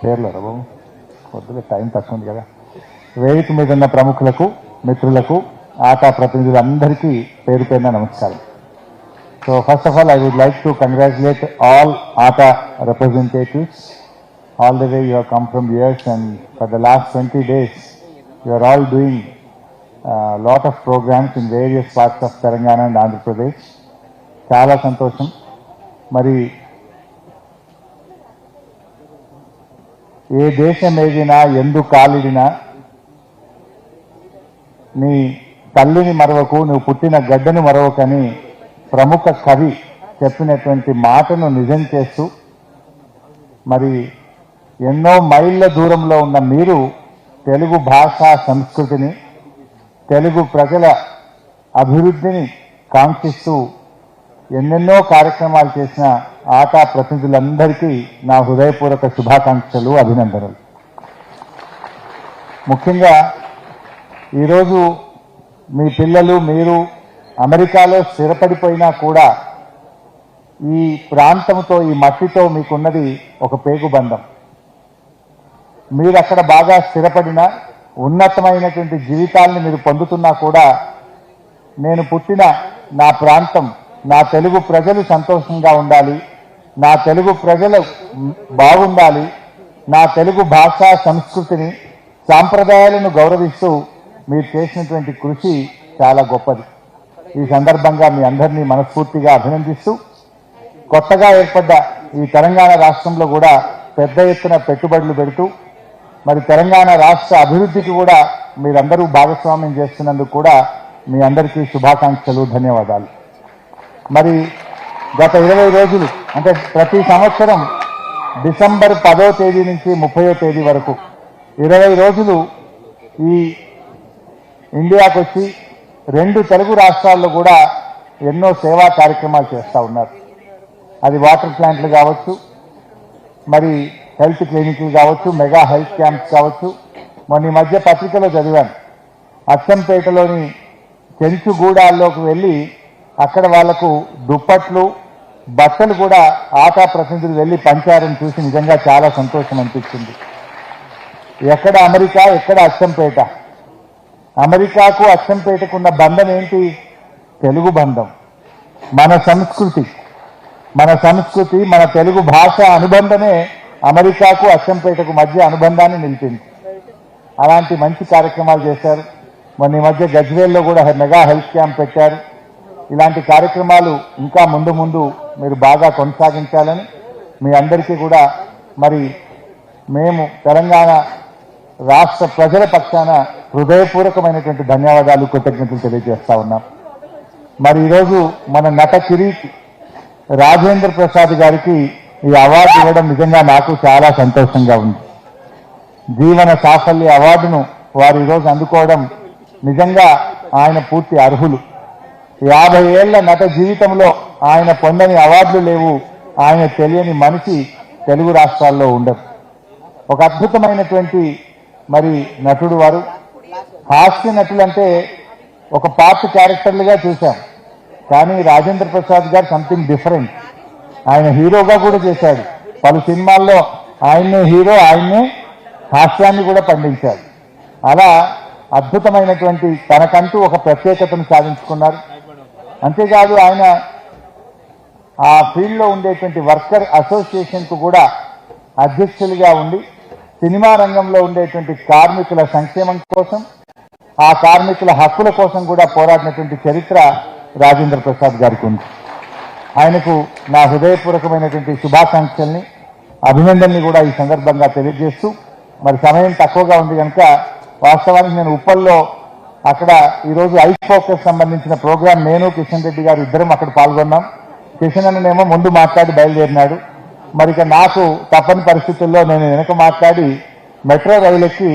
పేర్లు బాబు కొద్దిగా టైం తక్కువ ఉంది కదా. వేదిక మీద ఉన్న ప్రముఖులకు, మిత్రులకు, ఆటా ప్రతినిధులందరికీ పేరు పేరున నమస్కారం. So first of all I would like to congratulate all ATA representatives. All the way you have come from years, and for the last 20 days you are all doing a lot of programs in various parts of Telangana and Andhra Pradesh. చాలా సంతోషం. మరి ఏ దేశం ఏదినా, ఎందు కాలిడినా నీ తల్లిని మరవకు, నువ్వు పుట్టిన గడ్డను మరవకని ప్రముఖ కవి చెప్పినటువంటి మాటను నిజం చేస్తూ, మరి ఎన్నో మైళ్ళ దూరంలో ఉన్న మీరు తెలుగు భాష సంస్కృతిని, తెలుగు ప్రజల అభివృద్ధిని కాంక్షిస్తూ ఎన్నెన్నో కార్యక్రమాలు చేసిన ఆటా ప్రతినిధులందరికీ నా హృదయపూర్వక శుభాకాంక్షలు, అభినందనలు. ముఖ్యంగా ఈరోజు మీ పిల్లలు, మీరు అమెరికాలో స్థిరపడిపోయినా కూడా ఈ ప్రాంతంతో, ఈ మట్టితో మీకున్నది ఒక పేగుబంధం. మీరు అక్కడ బాగా స్థిరపడిన ఉన్నతమైనటువంటి జీవితాలను మీరు పొందుతున్నా కూడా, నేను పుట్టిన నా ప్రాంతం, నా తెలుగు ప్రజలు సంతోషంగా ఉండాలి, నా తెలుగు ప్రజలు బాగుండాలి, నా తెలుగు భాష సంస్కృతిని, సాంప్రదాయాలను గౌరవిస్తూ మీరు చేసినటువంటి కృషి చాలా గొప్పది. ఈ సందర్భంగా మీ అందరినీ మనస్ఫూర్తిగా అభినందిస్తూ, కొత్తగా ఏర్పడ్డ ఈ తెలంగాణ రాష్ట్రంలో కూడా పెద్ద ఎత్తున పెట్టుబడులు పెడుతూ, మరి తెలంగాణ రాష్ట్ర అభివృద్ధికి కూడా మీరందరూ భాగస్వామ్యం చేస్తున్నందుకు కూడా మీ అందరికీ శుభాకాంక్షలు, ధన్యవాదాలు. మరి గత 20 రోజులు, అంటే ప్రతి సంవత్సరం డిసెంబర్ 10వ తేదీ నుంచి 30వ తేదీ వరకు 20 రోజులు ఈ ఇండియాకు వచ్చి 2 తెలుగు రాష్ట్రాల్లో కూడా ఎన్నో సేవా కార్యక్రమాలు చేస్తూ ఉన్నారు. అది వాటర్ ప్లాంట్లు కావచ్చు, మరి హెల్త్ క్లినిక్లు కావచ్చు, మెగా హెల్త్ క్యాంప్స్ కావచ్చు. మొన్న ఈ మధ్య పత్రికలో చదివాను, అచ్చంపేటలోని చెంచుగూడాల్లోకి వెళ్ళి అక్కడ వాళ్లకు దుప్పట్లు, బట్టలు కూడా ఆటా ప్రతినిధులు వెళ్ళి పంచారని చూసి నిజంగా చాలా సంతోషం అనిపించింది. ఎక్కడ అమెరికా, ఎక్కడ అచ్చంపేట. అమెరికాకు అచ్చంపేటకు ఉన్న బంధం ఏంటి? తెలుగు బంధం. మన సంస్కృతి, మన తెలుగు భాష అనుబంధమే అమెరికాకు అచ్చంపేటకు మధ్య అనుబంధాన్ని నిలిపింది. అలాంటి మంచి కార్యక్రమాలు చేశారు. మొన్న ఈ మధ్య గజ్వేల్లో కూడా మెగా హెల్త్ క్యాంప్ పెట్టారు. ఇలాంటి కార్యక్రమాలు ఇంకా ముందు ముందు మీరు బాగా కొనసాగించాలని మీ అందరికీ కూడా మరి మేము తెలంగాణ రాష్ట్ర ప్రజల పక్షాన హృదయపూర్వకమైనటువంటి ధన్యవాదాలు, కృతజ్ఞతలు తెలియజేస్తా ఉన్నాం. మరి ఈరోజు మన నట కిరీటి రాజేంద్ర ప్రసాద్ గారికి ఈ అవార్డు ఇవ్వడం నిజంగా నాకు చాలా సంతోషంగా ఉంది. జీవన సాఫల్య అవార్డును వారు ఈరోజు అందుకోవడం నిజంగా ఆయన పూర్తి అర్హులు. 50 ఏళ్ల నట జీవితంలో ఆయన పొందని అవార్డులు లేవు, ఆయన తెలియని మనిషి తెలుగు రాష్ట్రాల్లో ఉండరు. ఒక అద్భుతమైనటువంటి మరి నటుడు వారు. హాస్య నటులంటే ఒక పార్ట్ క్యారెక్టర్లుగా చూశాం, కానీ రాజేంద్ర ప్రసాద్ గారు సంథింగ్ డిఫరెంట్. ఆయన హీరోగా కూడా చేశాడు. పలు సినిమాల్లో ఆయన్నే హీరో, ఆయన్నే హాస్యాన్ని కూడా పండించాడు. అలా అద్భుతమైనటువంటి తనకంటూ ఒక ప్రత్యేకతను సాధించుకున్నారు. అంతేకాదు ఆయన ఆ ఫీల్డ్లో ఉండేటువంటి వర్కర్ అసోసియేషన్కు కూడా అధ్యక్షులుగా ఉండి సినిమా రంగంలో ఉండేటువంటి కార్మికుల సంక్షేమం కోసం, ఆ కార్మికుల హక్కుల కోసం కూడా పోరాడినటువంటి చరిత్ర రాజేంద్ర ప్రసాద్ గారికి ఉంది. ఆయనకు నా హృదయపూర్వకమైనటువంటి శుభాకాంక్షల్ని, అభినందనని కూడా ఈ సందర్భంగా తెలియజేస్తూ, మరి సమయం తక్కువగా ఉంది కనుక వాస్తవానికి నేను ఉప్పల్లో అక్కడ ఈరోజు ఐస్ ఫోకస్ సంబంధించిన ప్రోగ్రాం నేను కిషన్ రెడ్డి గారు ఇద్దరం అక్కడ పాల్గొన్నాం. కిషన్ అన్ననేమో ముందు మాట్లాడి బయలుదేరినాడు. మరి ఇక నాకు తప్పని పరిస్థితుల్లో నేను వెనక మాట్లాడి మెట్రో రైలు ఎక్కి